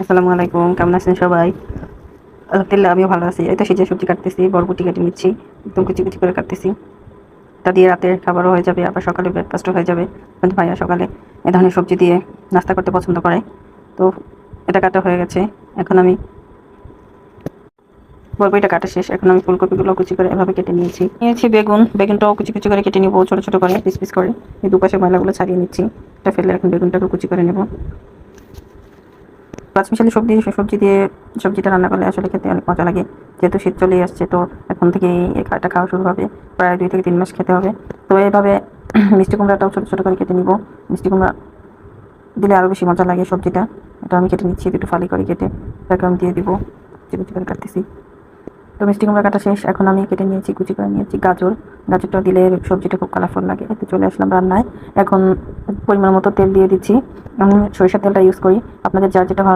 আসসালামু আলাইকুম, কেমন আছেন সবাই? আলহামদুলিল্লাহ আমিও ভালো আছি। এই তো সিজা সবজি কাটতেছি, বরবটি কেটে নিচ্ছি। একদম কুচি, কুচি করে কাটতেছি। তা দিয়ে রাতের খাবারও হয়ে যাবে, আবার সকালে ব্রেকফাস্টও হয়ে যাবে। কিন্তু ভাইয়া সকালে এ ধরনের সবজি দিয়ে নাস্তা করতে পছন্দ করে। তো এটা কাটা হয়ে গেছে। এখন আমি বরবটিটা কাটা শেষ। এখন আমি ফুলকপিগুলো কুচি করে এভাবে কেটে নিয়েছি বেগুনটাও কুচি, কুচি করে কেটে নিব, ছোট, ছোট করে পিস, পিস করে। এই দুপাশের ময়লাগুলো ছাড়িয়ে নিচ্ছি। এটা ফেলে এখন বেগুনটাকে কুচি করে নেব। পাঁচমিশালি সবজি দিয়ে সবজিটা রান্না করলে আসলে খেতে অনেক মজা লাগে। যেহেতু শীত চলেই আসছে, তো এখন থেকেই এটা খাওয়া শুরু হবে। প্রায় 2 থেকে 3 মাস খেতে হবে। তো এইভাবে মিষ্টি কুমড়াটাও ছোটো ছোটো করে কেটে নিব। মিষ্টি কুমড়া দিলে আরও বেশি মজা লাগে সবজিটা। এটা আমি কেটে নিচ্ছি, দুটো ফালি করে কেটে এটাকে আমি দিয়ে দিব। কুচি কুচি করে কাটতেছি। তো মিষ্টি কুমড়া কাটা শেষ। এখন আমি কেটে নিয়েছি, কুচি করে নিয়েছি গাজরটা দিলে সবজিটা খুব কালারফুল লাগে। এতে চলে আসলাম রান্নায়। এখন পরিমাণ মতো তেল দিয়ে দিচ্ছি। আমি সরিষার তেলটা ইউজ করি, আপনাদের যার যেটা ভালো